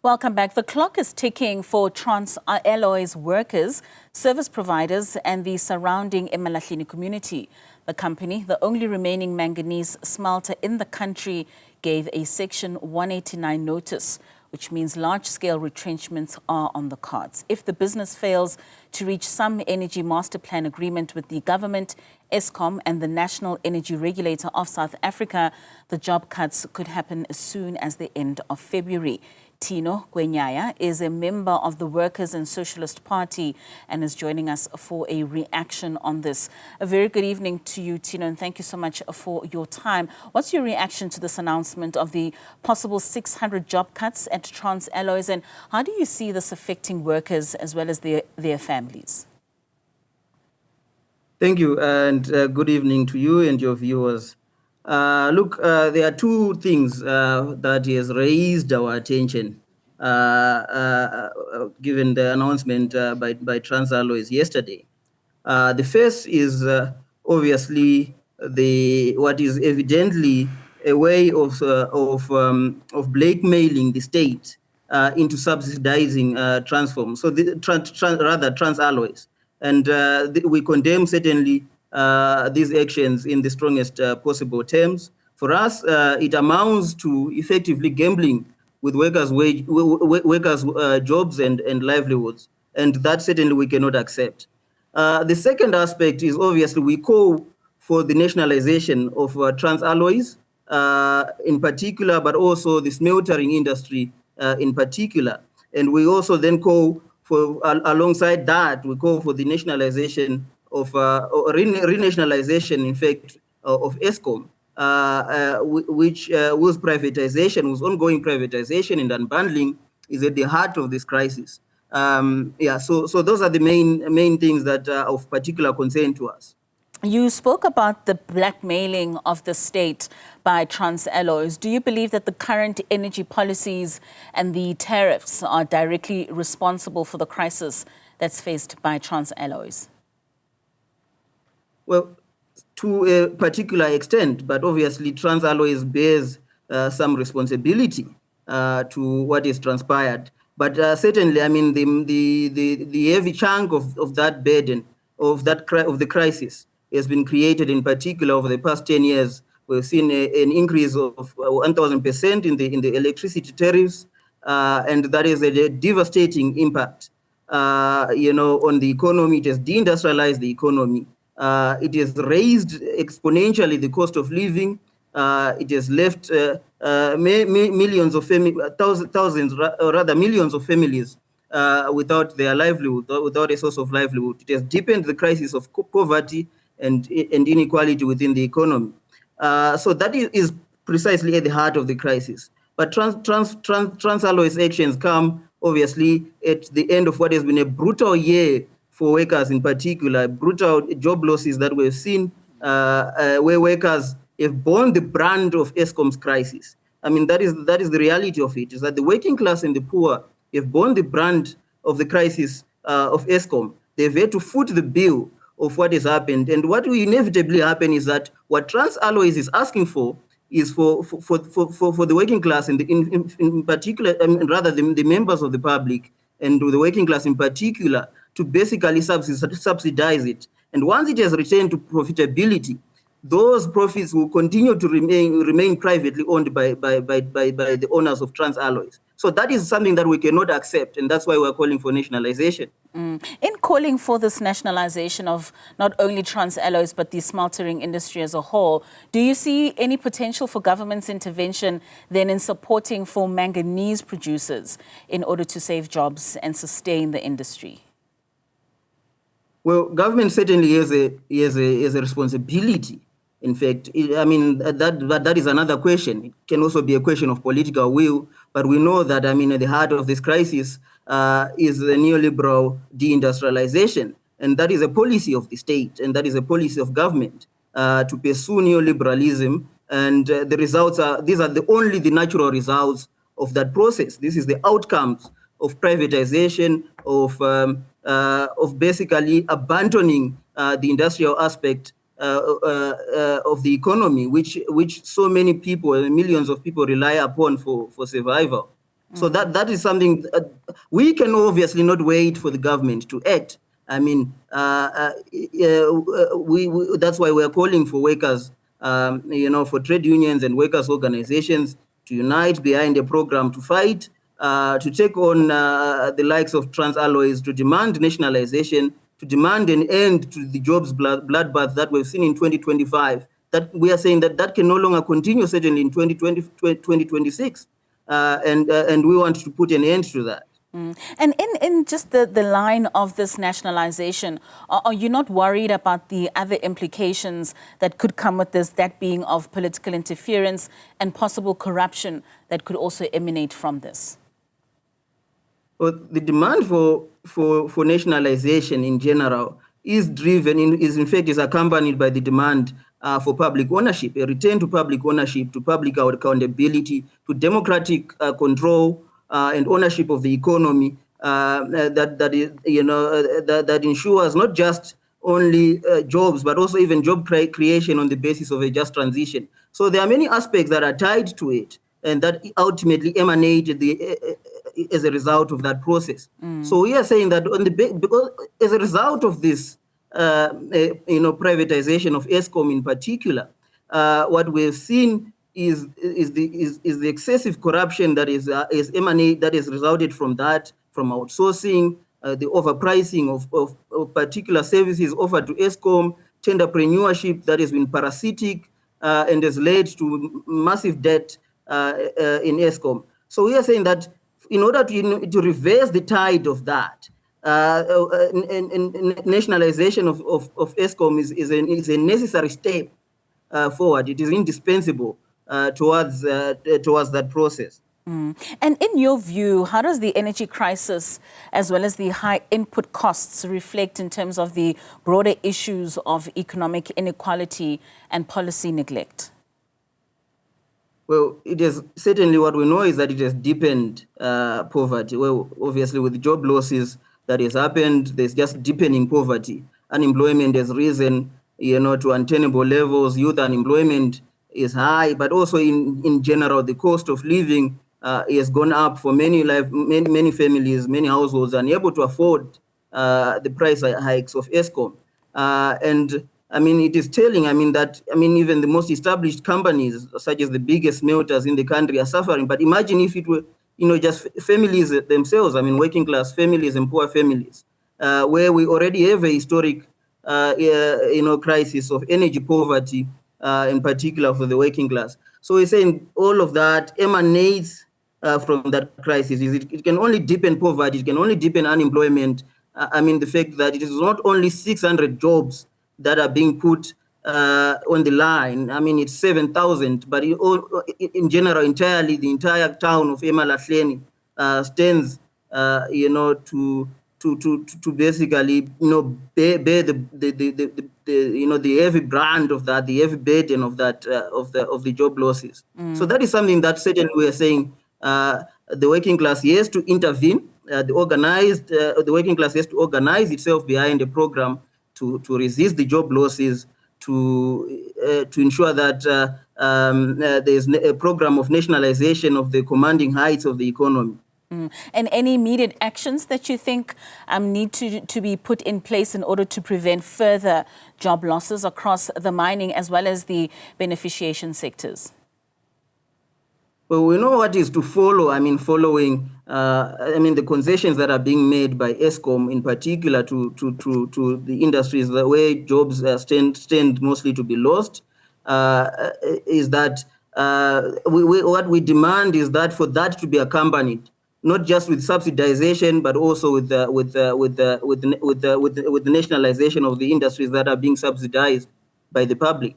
Welcome back. The clock is ticking for Transalloys workers, service providers and the surrounding eMalahleni community. The company, the only remaining manganese smelter in the country, gave a Section 189 notice, which means large-scale retrenchments are on the cards. If the business fails to reach some energy master plan agreement with the government, Eskom and the National Energy Regulator of South Africa, the job cuts could happen as soon as the end of February. Tino, Gwenyaya, is a member of the Workers' and Socialist Party and is joining us for a reaction on this. A very good evening to you, Tino, and thank you so much for your time. What's your reaction to this announcement of the possible 600 job cuts at Transalloys, and how do you see this affecting workers as well as their families? Thank you, and good evening to you and your viewers. Look, there are two things that has raised our attention given the announcement by Transalloys yesterday. The first is obviously what is evidently a way of blackmailing the state into subsidizing Transform, so Transalloys. And we condemn certainly these actions in the strongest possible terms. For us, it amounts to effectively gambling with workers' jobs and livelihoods, and that certainly we cannot accept. The second aspect is obviously we call for the nationalization of Transalloys in particular, but also the smeltering industry in particular. And we also then call for, alongside that, we call for the nationalization of, renationalization, in fact, of Eskom, which whose privatization, whose ongoing privatization and unbundling is at the heart of this crisis. So those are the main things that are of particular concern to us. You spoke about the blackmailing of the state by Transalloys. Do you believe that the current energy policies and the tariffs are directly responsible for the crisis that's faced by Transalloys? Well, to a particular extent, but obviously Transalloys bears some responsibility to what is transpired. But certainly, I mean, the heavy chunk of that burden, of the crisis, has been created in particular over the past 10 years. We've seen an increase of 1,000% in the electricity tariffs, and that is a devastating impact, on the economy. It has deindustrialized the economy. It has raised exponentially the cost of living. It has left millions of millions of families without their livelihood, without a source of livelihood. It has deepened the crisis of poverty and inequality within the economy. So that is precisely at the heart of the crisis. But Transalloys actions come obviously at the end of what has been a brutal year for workers, in particular, brutal job losses that we've seen, where workers have borne the brand of Eskom's crisis. I mean, that is the reality of it, is that the working class and the poor have borne the brand of the crisis of Eskom. They've had to foot the bill of what has happened. And what will inevitably happen is that what Transalloys is asking for is for the working class, and in particular, rather the members of the public and the working class in particular, to basically subsidize it. And once it has returned to profitability, those profits will continue to remain privately owned by the owners of Transalloys. So that is something that we cannot accept, and that's why we're calling for nationalization. In calling for this nationalization of not only Transalloys, but the smeltering industry as a whole, do you see any potential for government's intervention then in supporting for manganese producers in order to save jobs and sustain the industry? Well, government certainly has a responsibility. In fact, I mean, that is another question. It can also be a question of political will, but we know that, I mean, at the heart of this crisis is the neoliberal deindustrialization. And that is a policy of the state, and that is a policy of government to pursue neoliberalism. And the results these are only the natural results of that process. This is the outcomes of privatization, of basically abandoning the industrial aspect of the economy, which so many people, millions of people, rely upon for survival. So that is something we can obviously not wait for the government to act. I mean, that's why we are calling for workers, for trade unions and workers' organizations to unite behind a program to fight, to take on the likes of Transalloys, to demand nationalization, to demand an end to the jobs bloodbath that we've seen in 2025. That we are saying that can no longer continue, certainly in 2026. And we want to put an end to that. And in just the line of this nationalization, are you not worried about the other implications that could come with this, that being of political interference and possible corruption that could also emanate from this? Well, the demand for nationalization in general is in fact accompanied by the demand for public ownership, a return to public ownership, to public accountability, to democratic control and ownership of the economy that ensures not just only jobs, but also even job creation on the basis of a just transition. So there are many aspects that are tied to it, and that ultimately emanate as a result of that process. So we are saying that because as a result of this, privatization of ESCOM in particular, what we've seen is the excessive corruption that is resulted from that, from outsourcing, the overpricing of particular services offered to ESCOM, tenderpreneurship that has been parasitic and has led to massive debt in ESCOM. So we are saying that in order to reverse the tide of that, nationalization of ESCOM is a necessary step forward. It is indispensable towards that process. And in your view, how does the energy crisis as well as the high input costs reflect in terms of the broader issues of economic inequality and policy neglect? Well, it is certainly, what we know is that it has deepened poverty. Well, obviously with job losses that has happened, there's just deepening poverty. Unemployment has risen, to untenable levels. Youth unemployment is high, but also in general, the cost of living has gone up for many families, many households unable to afford the price hikes of ESCOM. And I mean, it is telling, that even the most established companies, such as the biggest smelters in the country, are suffering. But imagine if it were, just families themselves, working class families and poor families, where we already have a historic, crisis of energy poverty, in particular for the working class. So we're saying all of that emanates from that crisis. It can only deepen poverty, it can only deepen unemployment. The fact that it is not only 600 jobs that are being put on the line. It's 7,000, but in general, entirely, the entire town of eMalahleni stands, to basically, bear the heavy brand of that, the heavy burden of that, of the job losses. So that is something that certainly we are saying the working class has to intervene. The working class has to organize itself behind a program to resist the job losses, to ensure that there's a program of nationalization of the commanding heights of the economy. And any immediate actions that you think need to be put in place in order to prevent further job losses across the mining as well as the beneficiation sectors? Well, we know what is to follow. Following the concessions that are being made by ESCOM, in particular to the industries where jobs stand mostly to be lost, is that what we demand is that for that to be accompanied not just with subsidization, but also with the nationalization of the industries that are being subsidized by the public.